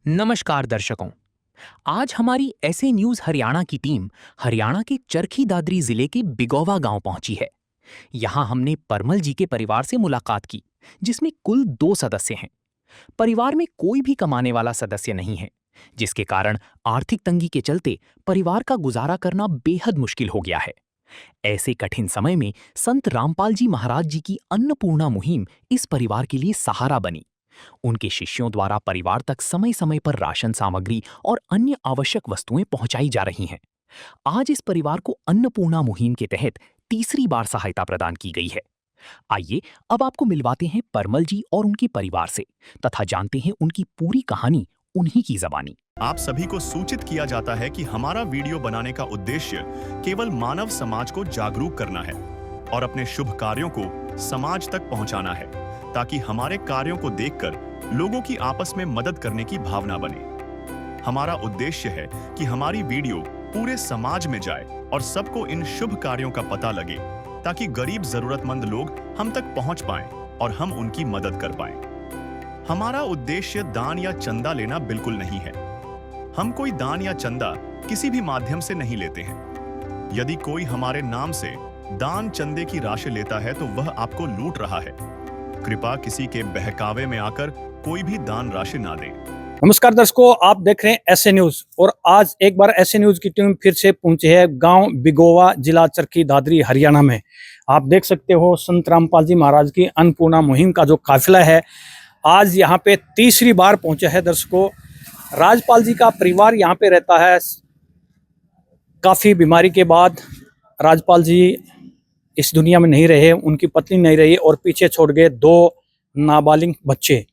नमस्कार दर्शकों। आज हमारी ऐसे न्यूज हरियाणा की टीम हरियाणा के चरखी दादरी जिले के बिगोवा गांव पहुंची है। यहां हमने परमल जी के परिवार से मुलाकात की, जिसमें कुल 2 सदस्य हैं। परिवार में कोई भी कमाने वाला सदस्य नहीं है, जिसके कारण आर्थिक तंगी के चलते परिवार का गुजारा करना बेहद मुश्किल हो गया है। ऐसे कठिन समय में संत रामपाल जी महाराज जी की अन्नपूर्णा मुहिम इस परिवार के लिए सहारा बनी। उनके शिष्यों द्वारा परिवार तक समय समय पर राशन सामग्री और अन्य आवश्यक वस्तुएं पहुंचाई जा रही हैं। आज इस परिवार को अन्नपूर्णा मुहिम के तहत तीसरी बार सहायता प्रदान की गई है। आइए अब आपको मिलवाते हैं परमल जी और उनके परिवार से, तथा जानते हैं उनकी पूरी कहानी उन्हीं की जबानी। आप सभी को सूचित किया जाता है कि हमारा वीडियो बनाने का उद्देश्य केवल मानव समाज को जागरूक करना है और अपने शुभ कार्यों को समाज तक पहुंचाना है, ताकि हमारे कार्यों को देखकर लोगों की आपस में मदद करने की भावना बने। हमारा उद्देश्य है कि हमारी वीडियो पूरे समाज में जाए और सबको इन शुभ कार्यों का पता लगे, ताकि गरीब जरूरतमंद लोग हम तक पहुंच पाएं और हम उनकी मदद कर पाएं। हमारा उद्देश्य दान या चंदा लेना बिल्कुल नहीं है। हम कोई दान या चंदा किसी भी माध्यम से नहीं लेते हैं। यदि कोई हमारे नाम से दान चंदे की राशि लेता है तो वह आपको लूट रहा है। कृपया किसी के बहकावे में आकर कोई भी दान राशि ना दे। नमस्कार दर्शकों, आप देख रहे हैं ऐसे न्यूज और आज एक बार ऐसे न्यूज की टीम फिर से पहुंची है गांव बिगोवा, जिला चरखी दादरी, हरियाणा में। आप देख सकते हो संत रामपाल जी महाराज की अन्नपूर्णा मुहिम का जो काफिला है आज यहाँ पे तीसरी बार पहुंचा है। दर्शकों, राजपाल जी का परिवार यहाँ पे रहता है। काफी बीमारी के बाद राजपाल जी इस दुनिया में नहीं रहे, उनकी पत्नी नहीं रही और पीछे छोड़ गए 2 नाबालिग बच्चे।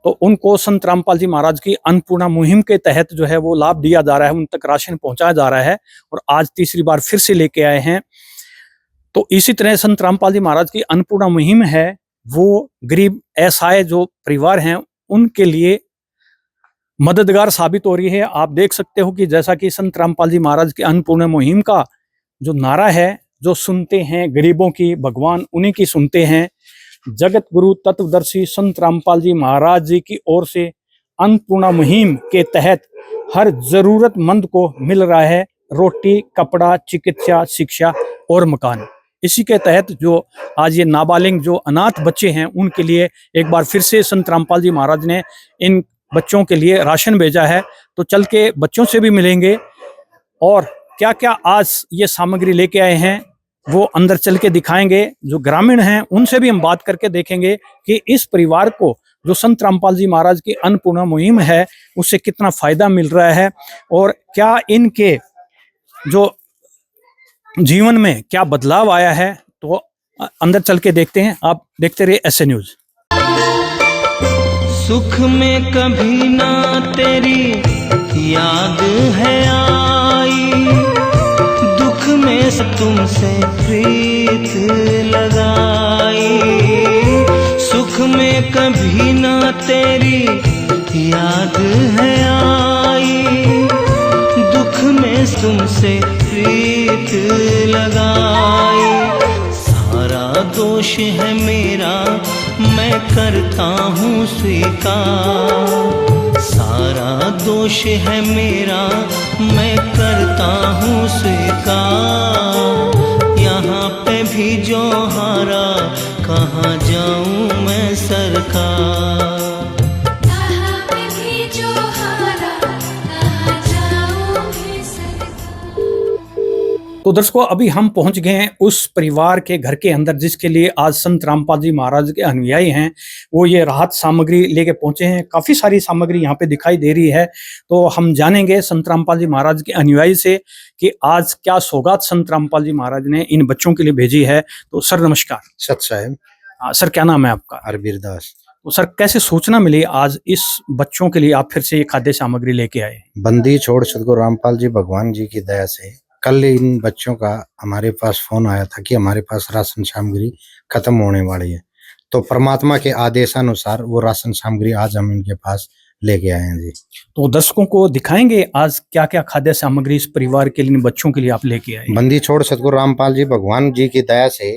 तो उनको संत रामपाल जी महाराज की अन्नपूर्णा मुहिम के तहत जो है वो लाभ दिया जा रहा है, उन तक राशन पहुंचाया जा रहा है और आज तीसरी बार फिर से लेके आए हैं। तो इसी तरह संत रामपाल जी महाराज की अन्नपूर्णा मुहिम है वो गरीब असहाय जो परिवार हैं उनके लिए मददगार साबित हो रही है। आप देख सकते हो कि जैसा कि संत रामपाल जी महाराज की अन्नपूर्णा मुहिम का जो नारा है, जो सुनते हैं गरीबों की भगवान उन्हीं की सुनते हैं। जगत गुरु तत्वदर्शी संत रामपाल जी महाराज जी की ओर से अन्नपूर्णा मुहिम के तहत हर जरूरतमंद को मिल रहा है रोटी, कपड़ा, चिकित्सा, शिक्षा और मकान। इसी के तहत जो आज ये नाबालिग जो अनाथ बच्चे हैं उनके लिए एक बार फिर से संत रामपाल जी महाराज ने इन बच्चों के लिए राशन भेजा है। तो चल के बच्चों से भी मिलेंगे और क्या क्या आज ये सामग्री लेके आए हैं वो अंदर चल के दिखाएंगे। जो ग्रामीण हैं उनसे भी हम बात करके देखेंगे कि इस परिवार को जो संत रामपाल जी महाराज की अन्नपूर्णा मुहिम है उससे कितना फायदा मिल रहा है और क्या इनके जो जीवन में क्या बदलाव आया है। तो अंदर चल के देखते हैं। आप देखते रहिए ऐसे न्यूज। सुख में कभी ना तेरी याद है आई, दुख में तुमसे प्रीत लगाई। सुख में कभी ना तेरी याद है आई, दुख में तुमसे प्रीत लगाई। सारा दोष है मेरा मैं करता हूँ स्वीकार, सारा दोष है मेरा मैं करता हूँ स्वीकार। यहाँ पे भी जो हारा कहाँ जाऊँ मैं सरकार। तो दर्शकों, अभी हम पहुंच गए हैं उस परिवार के घर के अंदर जिसके लिए आज संत रामपाल जी महाराज के अनुयायी हैं वो ये राहत सामग्री लेके पहुंचे हैं। काफी सारी सामग्री यहाँ पे दिखाई दे रही है। तो हम जानेंगे संत रामपाल जी महाराज के अनुयायी से कि आज क्या सौगात संत रामपाल जी महाराज ने इन बच्चों के लिए भेजी है। तो सर नमस्कार। सत साहेब। सर क्या नाम है आपका? अरबीर दास। तो सर कैसे सूचना मिली आज इस बच्चों के लिए आप फिर से ये खाद्य सामग्री लेके आए? बंदी छोड़ सदगुरु रामपाल जी भगवान जी की दया से कल इन बच्चों का हमारे पास फोन आया था कि हमारे पास राशन सामग्री खत्म होने वाली है। तो परमात्मा के आदेशानुसार वो राशन सामग्री आज हम इनके पास लेके आए हैं जी। तो दर्शकों को दिखाएंगे आज क्या क्या खाद्य सामग्री इस परिवार के लिए, बच्चों के लिए आप लेके आए? बंदी छोड़ सदगुरु रामपाल जी भगवान जी की दया से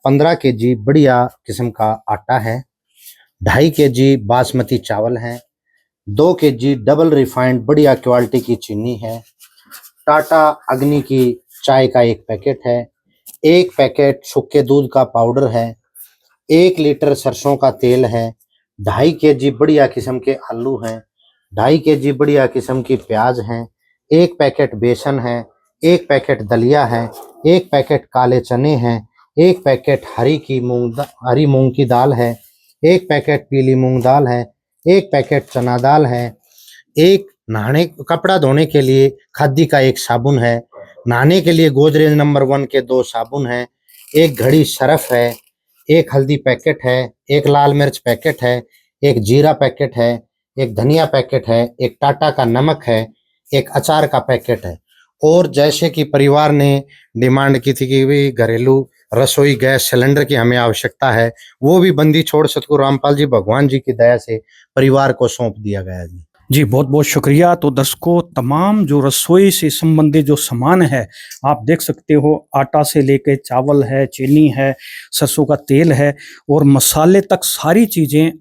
15 केजी बढ़िया किस्म का आटा है, 2.5 केजी बासमती चावल है, 2 kg डबल रिफाइंड बढ़िया क्वालिटी की चीनी है, टाटा अग्नि की चाय का 1 पैकेट है, 1 पैकेट सूखे दूध का पाउडर है, 1 लीटर सरसों का तेल है, 2.5 kg बढ़िया किस्म के आलू हैं, 2.5 kg बढ़िया किस्म की प्याज हैं, 1 पैकेट बेसन है, 1 पैकेट दलिया है, 1 पैकेट काले चने हैं, 1 पैकेट हरी मूंग की दाल है, 1 पैकेट पीली मूंग दाल है, 1 पैकेट चना दाल है, 1 नहाने कपड़ा धोने के लिए खादी का 1 साबुन है, नहाने के लिए गोदरेज नंबर 1 के 2 साबुन है, 1 घड़ी सरफ है, 1 हल्दी पैकेट है, 1 लाल मिर्च पैकेट है, 1 जीरा पैकेट है, 1 धनिया पैकेट है, 1 टाटा का नमक है, 1 अचार का पैकेट है। और जैसे कि परिवार ने डिमांड की थी कि भाई घरेलू रसोई गैस सिलेंडर की हमें आवश्यकता है, वो भी बंदी छोड़ सतगुरु रामपाल जी भगवान जी की दया से परिवार को सौंप दिया गया जी। जी बहुत बहुत शुक्रिया। तो दर्शकों, तमाम जो रसोई से संबंधित जो सामान है आप देख सकते हो, आटा से लेके चावल है, चीनी है, सरसों का तेल है और मसाले तक सारी चीज़ें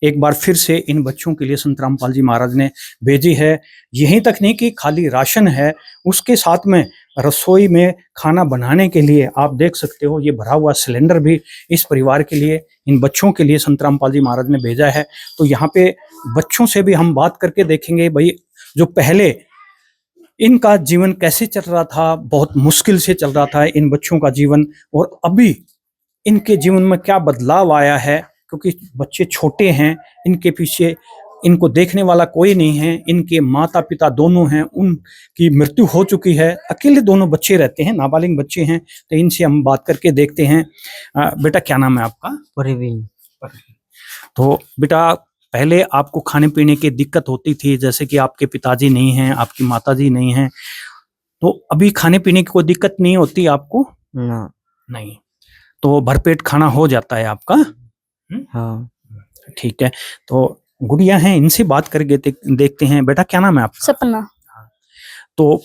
एक बार फिर से इन बच्चों के लिए संत रामपाल जी महाराज ने भेजी है। यहीं तक नहीं कि खाली राशन है, उसके साथ में रसोई में खाना बनाने के लिए आप देख सकते हो ये भरा हुआ सिलेंडर भी इस परिवार के लिए, इन बच्चों के लिए संत रामपाल जी महाराज ने भेजा है। तो यहाँ पे बच्चों से भी हम बात करके देखेंगे भाई जो पहले इनका जीवन कैसे चल रहा था, बहुत मुश्किल से चल रहा था इन बच्चों का जीवन, और अभी इनके जीवन में क्या बदलाव आया है, क्योंकि बच्चे छोटे हैं, इनके पीछे इनको देखने वाला कोई नहीं है, इनके माता पिता दोनों हैं, उनकी मृत्यु हो चुकी है, अकेले दोनों बच्चे रहते हैं, नाबालिग बच्चे हैं। तो इनसे हम बात करके देखते हैं। बेटा क्या नाम है आपका? परवीन। तो बेटा पहले आपको खाने पीने की दिक्कत होती थी, जैसे कि आपके पिताजी नहीं हैं, आपकी माताजी नहीं हैं, तो अभी खाने पीने की कोई दिक्कत नहीं होती आपको? ना। नहीं, तो भरपेट खाना हो जाता है आपका? हाँ। ठीक है। तो गुड़िया हैं, इनसे बात करके देखते हैं। बेटा क्या नाम है आपका? सपना। तो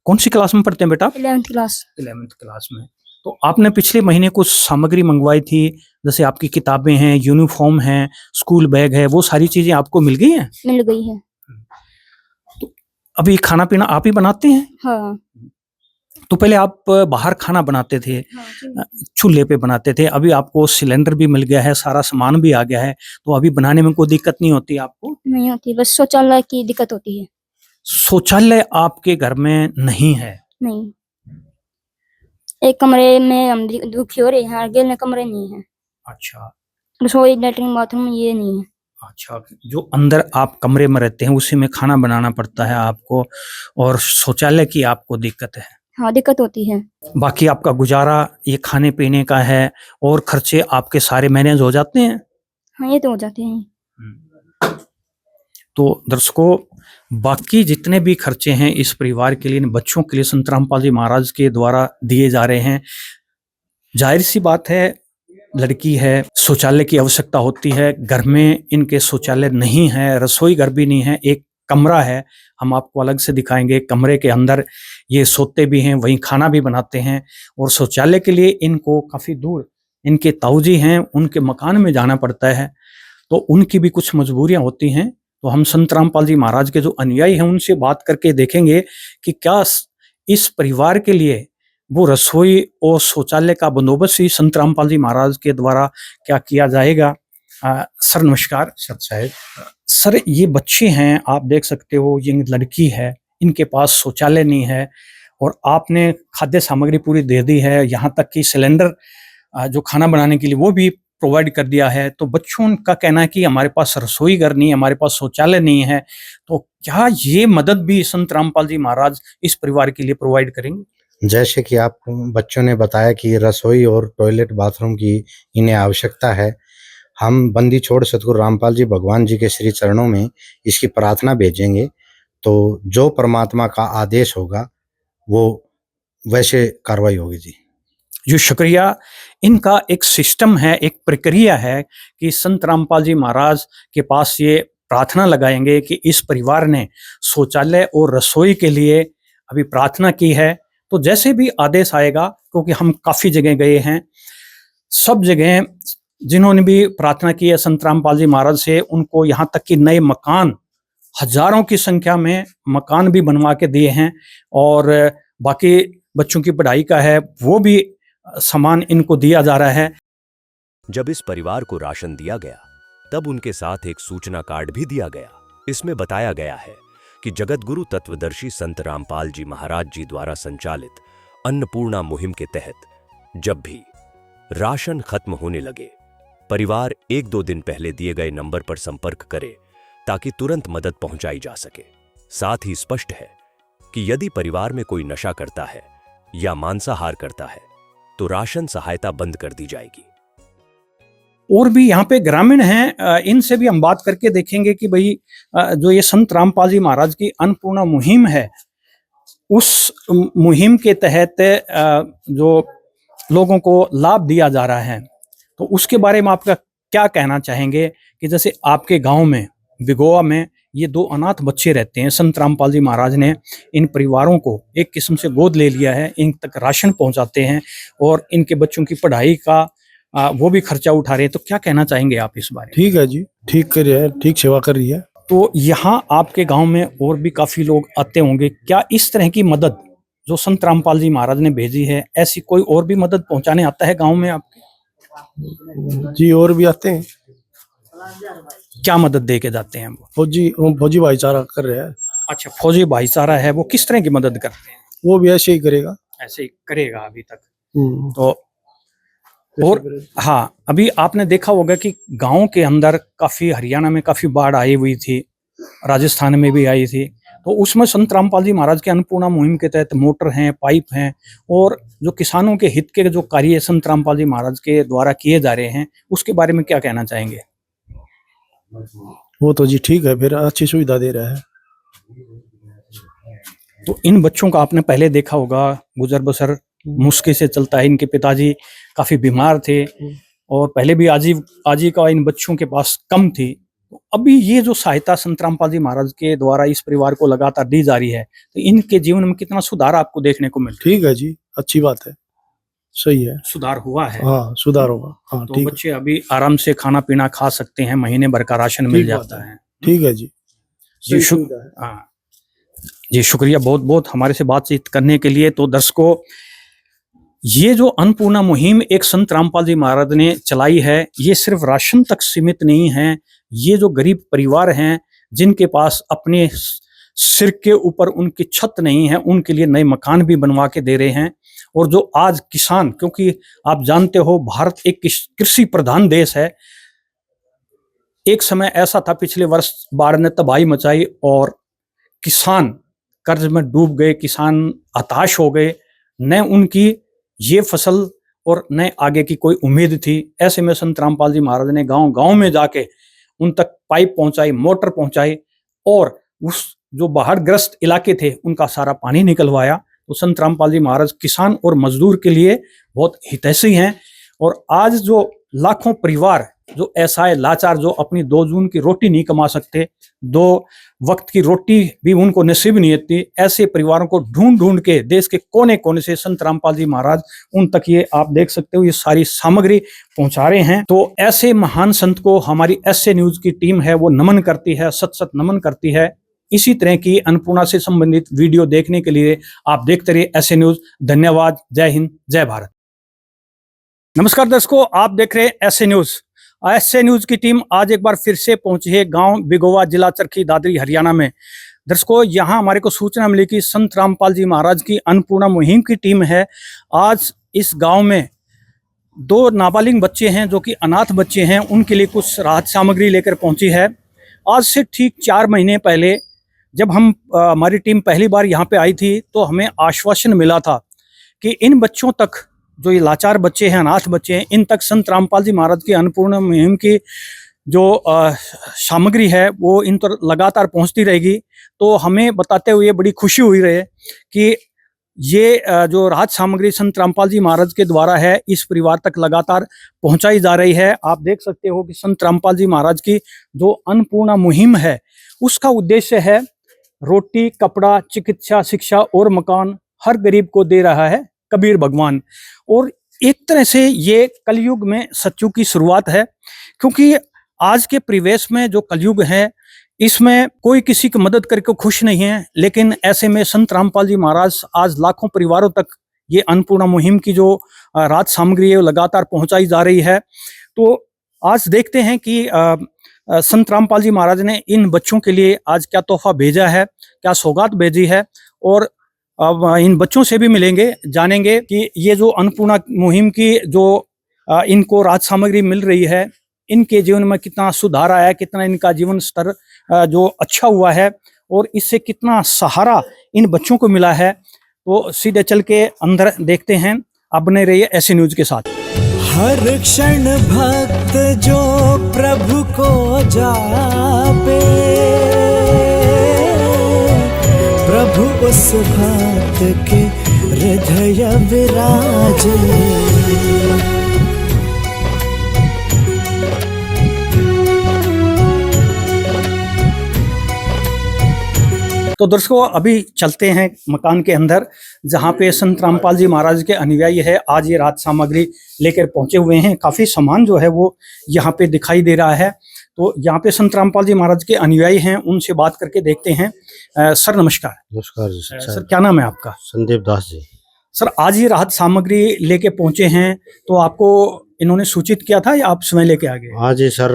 कौन सी क्लास में पढ़ते हैं बेटा? 11th class. 11th क्लास में। तो आपने पिछले महीने कुछ सामग्री मंगवाई थी, जैसे आपकी किताबें हैं, यूनिफॉर्म है, स्कूल बैग है, वो सारी चीजें आपको मिल गई हैं? मिल गई है। तो अभी खाना पीना आप ही बनाते हैं? हाँ। तो पहले आप बाहर खाना बनाते थे, हाँ, चूल्हे पे बनाते थे, अभी आपको सिलेंडर भी मिल गया है, सारा सामान भी आ गया है, तो अभी बनाने में कोई दिक्कत नहीं होती आपको? नहीं होती, बस शौचालय की दिक्कत होती है। शौचालय आपके घर में नहीं है? नहीं, एक कमरे में हम दुखी हो रहे हैं, अगले कमरे नहीं है। अच्छा रसोई लेटरिन बाथरूम ये नहीं है। अच्छा, जो अंदर आप कमरे में रहते हैं उसी में खाना बनाना पड़ता है आपको, और शौचालय की आपको दिक्कत है? हाँ, दिक्कत होती है। बाकी आपका गुजारा ये खाने पीने का है, और खर्चे आपके सारे मैनेज हो जाते हैं? हाँ, ये तो हो जाते हैं। तो दर्शकों, बाकी जितने भी खर्चे हैं इस परिवार के लिए, इन बच्चों के लिए संत रामपाल जी महाराज के द्वारा दिए जा रहे हैं। जाहिर सी बात है, लड़की है, शौचालय की आवश्यकता होती है, घर में इनके शौचालय नहीं है, रसोई घर भी नहीं है, एक कमरा है, हम आपको अलग से दिखाएंगे। कमरे के अंदर ये सोते भी हैं, वहीं खाना भी बनाते हैं, और शौचालय के लिए इनको काफ़ी दूर इनके ताऊजी हैं, उनके मकान में जाना पड़ता है, तो उनकी भी कुछ मजबूरियां होती हैं। तो हम संत रामपाल जी महाराज के जो अनुयायी हैं उनसे बात करके देखेंगे कि क्या इस परिवार के लिए वो रसोई और शौचालय का बंदोबस्त ही संत रामपाल जी महाराज के द्वारा क्या किया जाएगा। सर नमस्कार। सर साहब, सर ये बच्चे हैं, आप देख सकते हो, ये लड़की है, इनके पास शौचालय नहीं है, और आपने खाद्य सामग्री पूरी दे दी है, यहाँ तक कि सिलेंडर जो खाना बनाने के लिए वो भी प्रोवाइड कर दिया है। तो बच्चों का कहना है कि हमारे पास रसोई घर नहीं है, हमारे पास शौचालय नहीं है, तो क्या ये मदद भी संत रामपाल जी महाराज इस परिवार के लिए प्रोवाइड करेंगे? जैसे कि आप बच्चों ने बताया कि रसोई और टॉयलेट बाथरूम की इन्हें आवश्यकता है, हम बंदी छोड़ सतगुरु रामपाल जी भगवान जी के श्री चरणों में इसकी प्रार्थना भेजेंगे, तो जो परमात्मा का आदेश होगा वो वैसे कार्रवाई होगी जी। जो शुक्रिया। इनका एक सिस्टम है, एक प्रक्रिया है कि संत रामपाल जी महाराज के पास ये प्रार्थना लगाएंगे कि इस परिवार ने शौचालय और रसोई के लिए अभी प्रार्थना की है, तो जैसे भी आदेश आएगा, क्योंकि हम काफ़ी जगह गए हैं, सब जगह जिन्होंने भी प्रार्थना की है संत रामपाल जी महाराज से, उनको यहाँ तक कि नए मकान हजारों की संख्या में मकान भी बनवा के दिए हैं और बाकी बच्चों की पढ़ाई का है वो भी सामान इनको दिया जा रहा है। जब इस परिवार को राशन दिया गया तब उनके साथ एक सूचना कार्ड भी दिया गया। इसमें बताया गया है कि जगतगुरु तत्वदर्शी संत रामपाल जी महाराज जी द्वारा संचालित अन्नपूर्णा मुहिम के तहत जब भी राशन खत्म होने लगे, परिवार 1-2 दिन पहले दिए गए नंबर पर संपर्क करे ताकि तुरंत मदद पहुंचाई जा सके। साथ ही स्पष्ट है कि यदि परिवार में कोई नशा करता है या मांसाहार करता है तो राशन सहायता बंद कर दी जाएगी। और भी यहाँ पे ग्रामीण हैं, इनसे भी हम बात करके देखेंगे कि भाई जो ये संत रामपाल जी महाराज की अन्नपूर्णा मुहिम है, उस मुहिम के तहत जो लोगों को लाभ दिया जा रहा है, तो उसके बारे में आपका क्या कहना चाहेंगे कि जैसे आपके गांव में बिगोवा में ये 2 अनाथ बच्चे रहते हैं, संत रामपाल जी महाराज ने इन परिवारों को एक किस्म से गोद ले लिया है, इन तक राशन पहुंचाते हैं और इनके बच्चों की पढ़ाई का वो भी खर्चा उठा रहे हैं, तो क्या कहना चाहेंगे आप इस बारे में? ठीक है जी, ठीक कर रही है, ठीक सेवा कर रही है। तो यहाँ आपके गांव में और भी काफी लोग आते होंगे, क्या इस तरह की मदद जो संत रामपाल जी महाराज ने भेजी है, ऐसी कोई और भी मदद पहुंचाने आता है गांव में आपके? जी और भी आते हैं। क्या मदद दे के जाते हैं वो? फौजी भाईचारा कर रहे हैं। अच्छा, फौजी भाईचारा है, वो किस तरह की मदद करते हैं? वो भी ऐसे ही करेगा। ऐसे ही करेगा अभी तक। तो और हाँ, अभी आपने देखा होगा कि गांव के अंदर काफी, हरियाणा में काफी बाढ़ आई हुई थी, राजस्थान में भी आई थी, तो उसमें संत रामपाल जी महाराज के अन्नपूर्णा मुहिम के तहत मोटर हैं, पाइप हैं और जो किसानों के हित के जो कार्य संत रामपाल जी महाराज के द्वारा किए जा रहे हैं, उसके बारे में क्या कहना चाहेंगे? वो तो जी ठीक है, फिर अच्छी सुविधा दे रहा है। तो इन बच्चों का आपने पहले देखा होगा, गुजर बसर मुश्किल से चलता है। इनके पिताजी काफी बीमार थे और पहले भी आजीविका इन बच्चों के पास कम थी। तो अभी ये जो सहायता संत रामपाल जी महाराज के द्वारा इस परिवार को लगातार दी जा रही है, तो इनके जीवन में कितना सुधार आपको देखने को मिल रहा है? ठीक है जी, अच्छी बात है, सही है, सुधार हुआ है। हाँ सुधार होगा। हाँ तो ठीक बच्चे अभी आराम से खाना पीना खा सकते हैं, महीने भर का राशन मिल जाता है। ठीक है जी, जी हाँ जी, शुक्रिया बहुत बहुत हमारे से बातचीत करने के लिए। तो दर्शकों, ये जो अन्नपूर्णा मुहिम एक संत रामपाल जी महाराज ने चलाई है, ये सिर्फ राशन तक सीमित नहीं है। ये जो गरीब परिवार हैं, जिनके पास अपने सिर के ऊपर उनकी छत नहीं है, उनके लिए नए मकान भी बनवा के दे रहे हैं। और जो आज किसान, क्योंकि आप जानते हो भारत एक कृषि प्रधान देश है, एक समय ऐसा था पिछले वर्ष बाढ़ ने तबाही मचाई और किसान कर्ज में डूब गए, किसान हताश हो गए, न उनकी ये फसल और न आगे की कोई उम्मीद थी। ऐसे में संत रामपाल जी महाराज ने गांव-गांव में जाके उन तक पाइप पहुंचाई, मोटर पहुंचाई और उस जो बाढ़ग्रस्त इलाके थे उनका सारा पानी निकलवाया। तो संत रामपाल जी महाराज किसान और मजदूर के लिए बहुत हितैषी हैं। और आज जो लाखों परिवार जो ऐसा है लाचार, जो अपनी 2 जून की रोटी नहीं कमा सकते, 2 वक्त की रोटी भी उनको नसीब नहीं होती, ऐसे परिवारों को ढूंढ ढूंढ के देश के कोने कोने से संत रामपाल जी महाराज उन तक, ये आप देख सकते हो, ये सारी सामग्री पहुंचा रहे हैं। तो ऐसे महान संत को हमारी एसए न्यूज की टीम है वो नमन करती है, सत सत नमन करती है। इसी तरह की अन्नपूर्णा से संबंधित वीडियो देखने के लिए आप देखते रहिए एसए न्यूज। धन्यवाद। जय हिंद, जय भारत। नमस्कार दर्शकों, आप देख रहे हैं एसए न्यूज। एसए न्यूज की टीम आज एक बार फिर से पहुंची है गांव बिगोवा, जिला चरखी दादरी, हरियाणा में। दर्शकों, यहां हमारे को सूचना मिली कि संत रामपाल जी महाराज की अन्नपूर्णा मुहिम की टीम है। आज इस गांव में 2 नाबालिग बच्चे हैं जो कि अनाथ बच्चे हैं, उनके लिए कुछ राहत सामग्री लेकर पहुंची है। आज से ठीक 4 महीने पहले जब हमारी टीम पहली बार यहाँ पे आई थी, तो हमें आश्वासन मिला था कि इन बच्चों तक, जो ये लाचार बच्चे हैं, अनाथ बच्चे हैं, इन तक संत रामपाल जी महाराज की अन्नपूर्णा मुहिम की जो सामग्री है वो इन तक लगातार पहुंचती रहेगी। तो हमें बताते हुए बड़ी खुशी हुई रहे कि ये जो राहत सामग्री संत रामपाल जी महाराज के द्वारा है, इस परिवार तक लगातार पहुंचाई जा रही है। आप देख सकते हो कि संत रामपाल जी महाराज की जो अन्नपूर्णा मुहिम है, उसका उद्देश्य है रोटी, कपड़ा, चिकित्सा, शिक्षा और मकान हर गरीब को दे रहा है कबीर भगवान। और एक तरह से ये कलयुग में सत्युग की शुरुआत है, क्योंकि आज के परिवेश में जो कलयुग है, इसमें कोई किसी की मदद करके खुश नहीं है, लेकिन ऐसे में संत रामपाल जी महाराज आज लाखों परिवारों तक ये अन्नपूर्णा मुहिम की जो राहत सामग्री है वो लगातार पहुंचाई जा रही है। तो आज देखते हैं कि संत रामपाल जी महाराज ने इन बच्चों के लिए आज क्या तोहफा भेजा है, क्या सौगात भेजी है, और अब इन बच्चों से भी मिलेंगे, जानेंगे कि ये जो अन्नपूर्णा मुहिम की जो इनको राहत सामग्री मिल रही है, इनके जीवन में कितना सुधार आया है, कितना इनका जीवन स्तर जो अच्छा हुआ है और इससे कितना सहारा इन बच्चों को मिला है। तो सीधे चल के अंदर देखते हैं। आप बने रहिए ऐसे न्यूज के साथ। हर क्षण भक्त जो प्रभु को जापे, प्रभु उस भक्त के हृदय विराजे। तो दर्शकों, अभी चलते हैं मकान के अंदर, जहाँ पे संत रामपाल जी महाराज के अनुयायी है आज ये राहत सामग्री लेकर पहुंचे हुए हैं। काफी सामान जो है वो यहाँ पे दिखाई दे रहा है। तो यहाँ पे संत रामपाल जी महाराज के अनुयायी हैं, उनसे बात करके देखते हैं। सर नमस्कार। नमस्कार जी। सर क्या नाम है आपका? संदीप दास जी। सर आज ये राहत सामग्री लेके पहुंचे हैं, तो आपको इन्होंने सूचित किया था या आप स्वयं लेके आ गए? हाँ जी सर,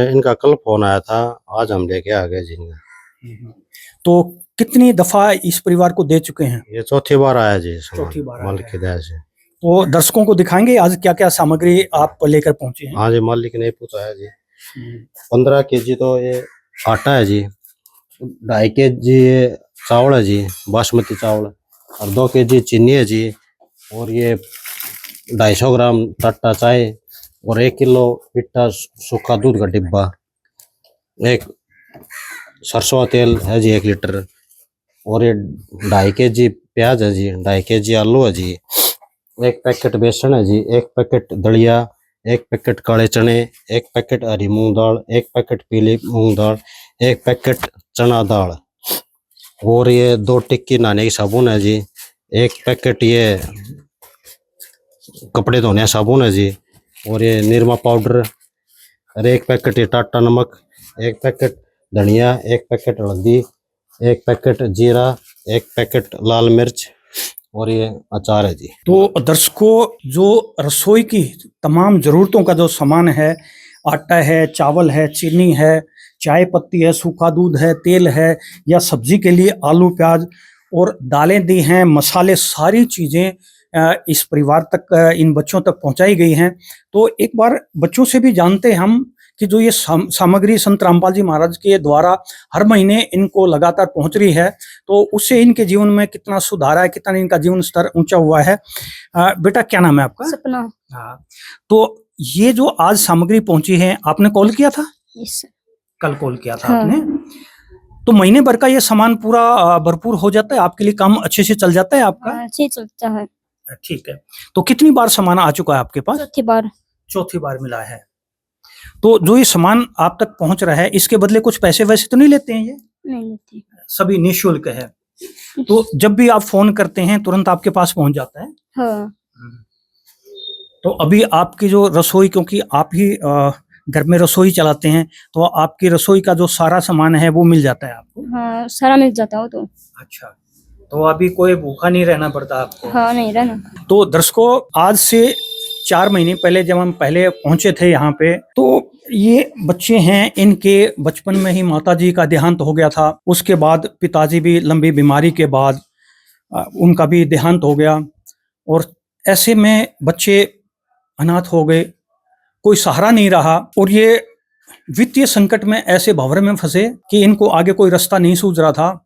इनका कल फोन आया था, आज हम लेके आ गए जी इनका। तो कितनी दफा इस परिवार को दे चुके हैं? ये चौथी बार आया जी। चौथी बार आया मालिक है। की दया से। तो दर्शकों को दिखाएंगे आज क्या क्या सामग्री आप लेकर पहुंचे हैं। हाँ जी, मालिक ने पूछा है जी। 15 केजी तो ये आटा है जी, 2.5 केजी ये चावल है जी, बासमती चावल, और 2 केजी चीनी है जी, और ये 250 ग्राम टाटा चाय, और 1 किलो पिट्ठा सूखा दूध का डिब्बा, एक सरसों तेल है जी 1 लीटर, और ये 2.5 केजी प्याज है जी, 2.5 केजी आलू है जी, 1 पैकेट बेसन है जी, 1 पैकेट दलिया, 1 पैकेट काले चने, 1 पैकेट हरी मूंग दाल, 1 पैकेट पीली मूंग दाल, 1 पैकेट चना दाल, और ये 2 टिक्की नहाने की साबुन है जी, 1 पैकेट ये कपड़े धोने साबुन है जी, और ये निरमा पाउडर, और 1 पैकेट ये टाटा नमक, 1 पैकेट धनिया, 1 पैकेट हल्दी, 1 पैकेट जीरा, 1 पैकेट लाल मिर्च, और ये अचार है जी। तो दर्शकों, जो रसोई की तमाम जरूरतों का जो सामान है, आटा है, चावल है, चीनी है, चाय पत्ती है, सूखा दूध है, तेल है, या सब्जी के लिए आलू प्याज और दालें दी हैं, मसाले, सारी चीजें इस परिवार तक, इन बच्चों तक पहुंचाई गई हैं। तो एक बार बच्चों से भी जानते हैं हम कि जो ये सामग्री संत रामपाल जी महाराज के द्वारा हर महीने इनको लगातार पहुंच रही है, तो उससे इनके जीवन में कितना सुधार है, कितना इनका जीवन स्तर ऊंचा हुआ है। बेटा क्या नाम है आपका? सपना। हाँ, तो ये जो आज सामग्री पहुंची है, आपने कॉल किया था? यस। कल कॉल किया था हाँ। आपने? तो महीने भर का ये सामान पूरा भरपूर हो जाता है आपके लिए, काम अच्छे से चल जाता है आपका? अच्छे चलता है। ठीक है। तो कितनी बार सामान आ चुका है आपके पास? चौथी बार। चौथी बार मिला है। तो जो ये सामान आप तक पहुंच रहा है, इसके बदले कुछ पैसे वैसे तो नहीं लेते हैं ये? नहीं लेती। सभी निःशुल्क है। तो जब भी आप फोन करते हैं तुरंत आपके पास पहुंच जाता है? हाँ। तो अभी आपकी जो रसोई, क्योंकि आप ही घर में रसोई चलाते हैं, तो आपकी रसोई का जो सारा सामान है वो मिल जाता है आपको? हाँ, सारा मिल जाता हो तो। अच्छा, तो अभी कोई भूखा नहीं रहना पड़ता आपको? हाँ, नहीं रहना। तो दर्शकों, आज से 4 महीने पहले जब हम पहले पहुंचे थे यहाँ पे, तो ये बच्चे हैं, इनके बचपन में ही माताजी का देहांत हो गया था। उसके बाद पिताजी भी लंबी बीमारी के बाद उनका भी देहांत हो गया, और ऐसे में बच्चे अनाथ हो गए, कोई सहारा नहीं रहा, और ये वित्तीय संकट में ऐसे भंवरे में फंसे कि इनको आगे कोई रास्ता नहीं सूझ रहा था।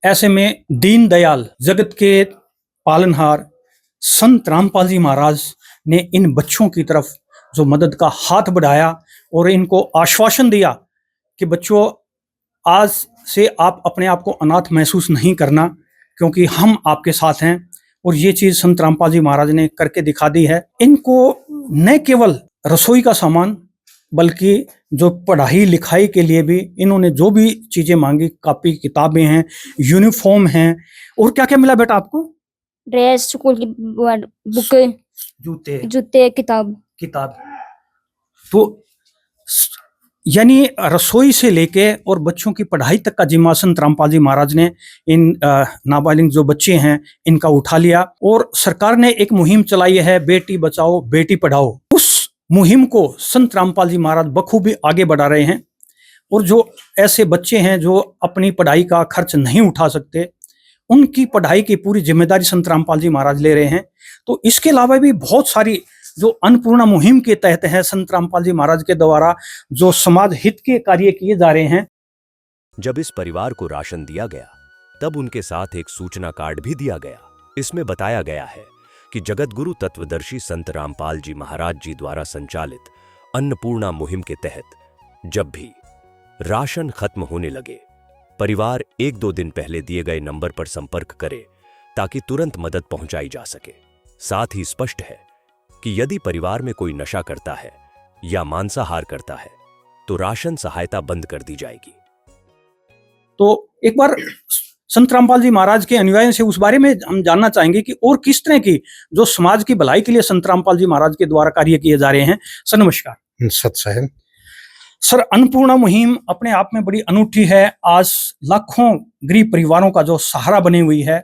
ऐसे में दीन दयाल, जगत के पालनहार संत रामपाल जी महाराज ने इन बच्चों की तरफ जो मदद का हाथ बढ़ाया और इनको आश्वासन दिया कि बच्चों, आज से आप अपने आप को अनाथ महसूस नहीं करना, क्योंकि हम आपके साथ हैं। और ये चीज संत रामपाल जी महाराज ने करके दिखा दी है। इनको न केवल रसोई का सामान, बल्कि जो पढ़ाई लिखाई के लिए भी इन्होंने जो भी चीजें मांगी, कॉपी किताबें हैं, यूनिफॉर्म हैं, और क्या क्या मिला बेटा आपको? ड्रेस, स्कूल की बुक, जूते, जूते, किताब। किताब। तो यानी रसोई से लेके और बच्चों की पढ़ाई तक का जिम्मा संत रामपाल जी महाराज ने इन नाबालिग जो बच्चे हैं इनका उठा लिया। और सरकार ने एक मुहिम चलाई है, बेटी बचाओ बेटी पढ़ाओ। उस मुहिम को संत रामपाल जी महाराज बखूबी आगे बढ़ा रहे हैं। और जो ऐसे बच्चे हैं जो अपनी पढ़ाई का खर्च नहीं उठा सकते, उनकी पढ़ाई की पूरी जिम्मेदारी संत रामपाल जी महाराज ले रहे हैं। तो इसके अलावा भी बहुत सारी जो अन्नपूर्णा मुहिम के तहत है संत रामपाल जी महाराज के द्वारा जो समाज हित के कार्य किए जा रहे हैं। जब इस परिवार को राशन दिया गया तब उनके साथ एक सूचना कार्ड भी दिया गया। इसमें बताया गया है कि जगतगुरु तत्वदर्शी संत रामपाल जी महाराज जी द्वारा संचालित अन्नपूर्णा मुहिम के तहत जब भी राशन खत्म होने लगे, परिवार 1-2 दिन पहले दिए गए नंबर पर संपर्क करे ताकि तुरंत मदद पहुंचाई जा सके। साथ ही स्पष्ट है कि यदि परिवार में कोई नशा करता है या मांसाहार करता है तो राशन सहायता बंद कर दी जाएगी। तो एक बार संत रामपाल जी महाराज के अनुयायियों से उस बारे में हम जानना चाहेंगे कि और किस तरह की जो समाज की भलाई के लिए संत रामपाल जी महाराज के द्वारा कार्य किए जा रहे हैं। सर नमस्कार। सत साहेब। सर, अन्नपूर्णा मुहिम अपने आप में बड़ी अनूठी है। आज लाखों गरीब परिवारों का जो सहारा बनी हुई है।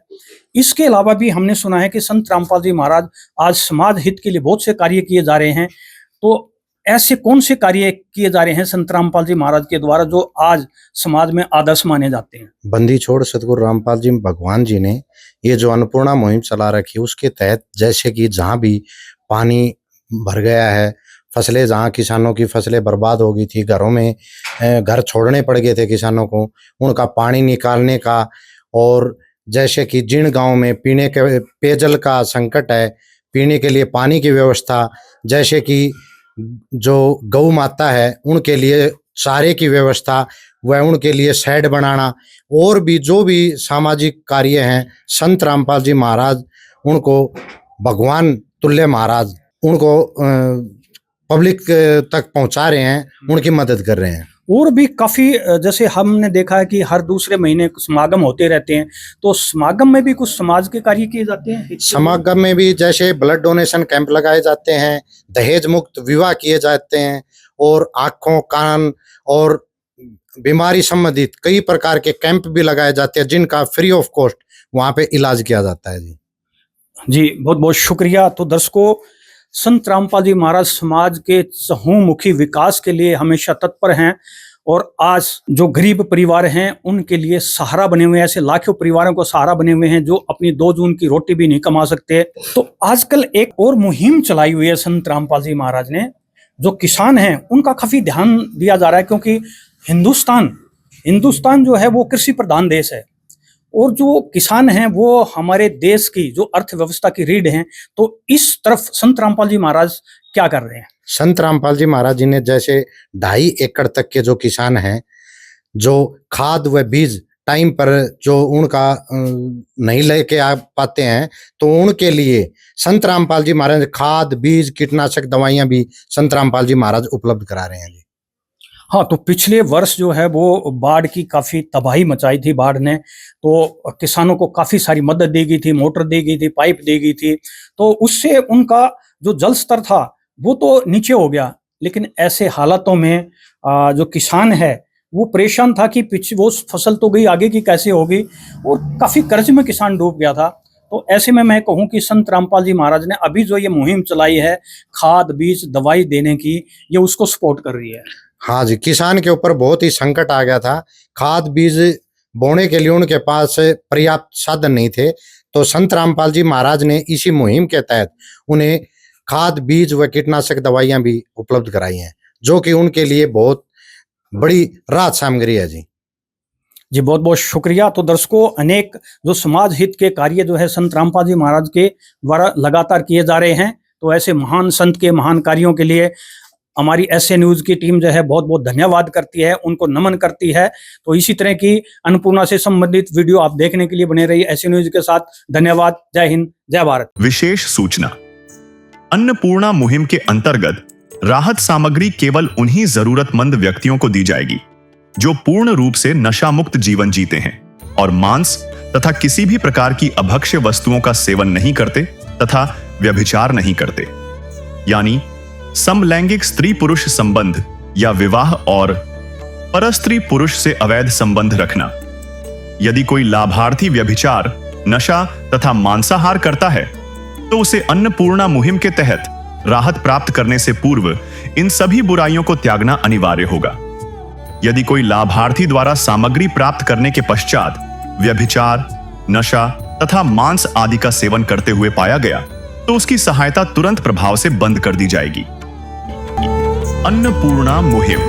इसके अलावा भी हमने सुना है कि संत रामपाल जी महाराज आज समाज हित के लिए बहुत से कार्य किए जा रहे हैं। तो ऐसे कौन से कार्य किए जा रहे हैं संत रामपाल जी महाराज के द्वारा जो आज समाज में आदर्श माने जाते हैं? बंदी छोड़ सतगुरु रामपाल जी भगवान जी ने ये जो अन्नपूर्णा मुहिम चला रखी है, उसके तहत जैसे कि जहाँ भी पानी भर गया है, फसलें जहाँ किसानों की फसलें बर्बाद हो गई थी, घरों में घर छोड़ने पड़ गए थे किसानों को, उनका पानी निकालने का, और जैसे कि जिन गांव में पीने के पेयजल का संकट है, पीने के लिए पानी की व्यवस्था, जैसे कि जो गौ माता है उनके लिए चारे की व्यवस्था, वह उनके लिए शेड बनाना, और भी जो भी सामाजिक कार्य हैं, संत रामपाल जी महाराज उनको भगवान तुल्य महाराज उनको पब्लिक तक पहुंचा रहे हैं, उनकी मदद कर रहे हैं। और भी काफी जैसे हमने देखा है कि हर दूसरे महीने समागम होते रहते हैं, तो समागम में भी कुछ समाज के कार्य किए जाते हैं। समागम में भी जैसे ब्लड डोनेशन कैंप लगाए जाते हैं, दहेज मुक्त विवाह किए जाते हैं, और आंखों कान और बीमारी संबंधित कई प्रकार के कैंप भी लगाए जाते हैं जिनका फ्री ऑफ कॉस्ट वहां पे इलाज किया जाता है। जी बहुत बहुत शुक्रिया। तो दर्शकों, संत रामपाल जी महाराज समाज के चहुमुखी विकास के लिए हमेशा तत्पर हैं, और आज जो गरीब परिवार हैं उनके लिए सहारा बने हुए हैं। ऐसे लाखों परिवारों को सहारा बने हुए हैं जो अपनी 2 जून की रोटी भी नहीं कमा सकते। तो आजकल एक और मुहिम चलाई हुई है संत रामपाल जी महाराज ने, जो किसान हैं उनका काफी ध्यान दिया जा रहा है, क्योंकि हिंदुस्तान जो है वो कृषि प्रधान देश है, और जो किसान हैं वो हमारे देश की जो अर्थव्यवस्था की रीढ़ हैं। तो इस तरफ संत रामपाल जी महाराज क्या कर रहे हैं? संत रामपाल जी महाराज जी ने जैसे 2.5 एकड़ तक के जो किसान हैं, जो खाद व बीज टाइम पर जो उनका नहीं लेके आ पाते हैं, तो उनके लिए संत रामपाल जी महाराज खाद बीज कीटनाशक दवाइयां भी संत रामपाल जी महाराज उपलब्ध करा रहे हैं जी। हाँ, तो पिछले वर्ष जो है वो बाढ़ की काफी तबाही मचाई थी बाढ़ ने, तो किसानों को काफी सारी मदद दी गई थी, मोटर दी गई थी, पाइप दी गई थी, तो उससे उनका जो जल स्तर था वो तो नीचे हो गया। लेकिन ऐसे हालातों में जो किसान है वो परेशान था कि वो फसल तो गई, आगे की कैसे होगी, और काफी कर्ज में किसान डूब गया था। तो ऐसे में मैं कहूँ कि संत रामपाल जी महाराज ने अभी जो ये मुहिम चलाई है खाद बीज दवाई देने की, ये उसको सपोर्ट कर रही है। हाँ जी, किसान के ऊपर बहुत ही संकट आ गया था। खाद बीज बोने के लिए उनके पास पर्याप्त साधन नहीं थे, तो संत रामपाल जी महाराज ने इसी मुहिम के तहत उन्हें खाद बीज व कीटनाशक दवाइयां भी उपलब्ध कराई हैं, जो कि उनके लिए बहुत बड़ी राहत सामग्री है जी। जी बहुत बहुत शुक्रिया। तो दर्शकों, अनेक जो समाज हित के कार्य जो है संत रामपाल जी महाराज के द्वारा लगातार किए जा रहे हैं। तो ऐसे महान संत के महान कार्यों के लिए हमारी एसए न्यूज की टीम जो है बहुत बहुत धन्यवाद करती है, उनको नमन करती है। तो इसी तरह की अन्नपूर्णा से संबंधित वीडियो आप देखने के लिए बने रहिए एसए न्यूज के साथ। धन्यवाद। जय हिंद, जय भारत। विशेष सूचना, अन्नपूर्णा मुहिम के अंतर्गत राहत सामग्री केवल उन्हीं जरूरतमंद व्यक्तियों को दी जाएगी जो पूर्ण रूप से नशा मुक्त जीवन जीते हैं और मांस तथा किसी भी प्रकार की अभक्ष्य वस्तुओं का सेवन नहीं करते तथा व्यभिचार नहीं करते, यानी समलैंगिक स्त्री पुरुष संबंध या विवाह और परस्त्री पुरुष से अवैध संबंध रखना। यदि कोई लाभार्थी व्यभिचार, नशा तथा मांसाहार करता है तो उसे अन्नपूर्णा मुहिम के तहत राहत प्राप्त करने से पूर्व इन सभी बुराइयों को त्यागना अनिवार्य होगा। यदि कोई लाभार्थी द्वारा सामग्री प्राप्त करने के पश्चात व्यभिचार, नशा तथा मांस आदि का सेवन करते हुए पाया गया तो उसकी सहायता तुरंत प्रभाव से बंद कर दी जाएगी। अन्नपूर्णा मुहिम।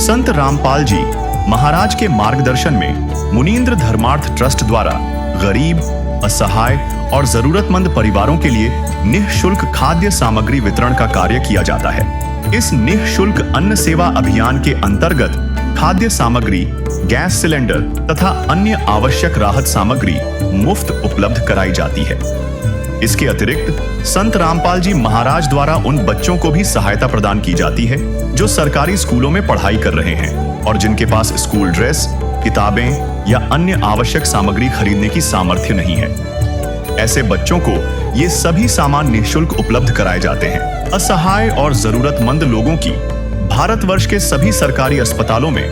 संत रामपाल जी महाराज के मार्गदर्शन में मुनींद्र धर्मार्थ ट्रस्ट द्वारा गरीब, असहाय और जरूरतमंद परिवारों के लिए निःशुल्क खाद्य सामग्री वितरण का कार्य किया जाता है। इस निःशुल्क अन्न सेवा अभियान के अंतर्गत खाद्य सामग्री, गैस सिलेंडर तथा अन्य आवश्यक राहत सामग्री मुफ्त उपलब्ध कराई जाती है। इसके अतिरिक्त संत रामपाल जी महाराज द्वारा उन बच्चों को भी सहायता प्रदान की जाती है जो सरकारी स्कूलों में पढ़ाई कर रहे हैं और जिनके पास स्कूल ड्रेस, किताबें या अन्य आवश्यक सामग्री खरीदने की सामर्थ्य नहीं है। ऐसे बच्चों को ये सभी सामान निःशुल्क उपलब्ध कराए जाते हैं। असहाय और जरूरतमंद लोगों की भारतवर्ष के सभी सरकारी अस्पतालों में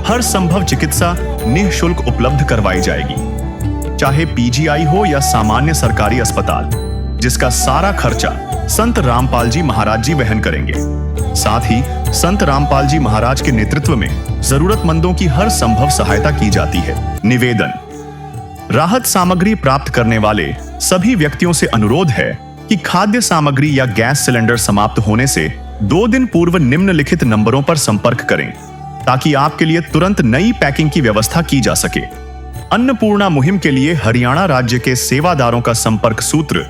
हर संभव चिकित्सा निःशुल्क उपलब्ध करवाई जाएगी, चाहे पीजीआई हो या सामान्य सरकारी अस्पताल, जिसका सारा खर्चा संत रामपाल जी महाराज जी वहन करेंगे। साथ ही संत रामपाल जी महाराज के नेतृत्व में जरूरतमंदों की हर संभव सहायता की जाती है। निवेदन। राहत सामग्री प्राप्त करने वाले सभी व्यक्तियों से अनुरोध है कि खाद्य सामग्री या गैस सिलेंडर समाप्त होने से 2 दिन पूर्व निम्नलिखित नंबरों पर संपर्क करें ताकि आपके लिए तुरंत नई पैकिंग की व्यवस्था की जा सके। अन्नपूर्णा मुहिम के लिए हरियाणा राज्य के सेवादारों का संपर्क सूत्र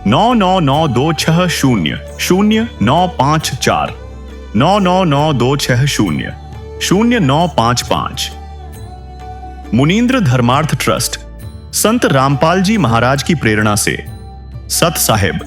9992600954 9992600955। मुनींद्र धर्मार्थ ट्रस्ट संत रामपाल जी महाराज की प्रेरणा से सत साहिब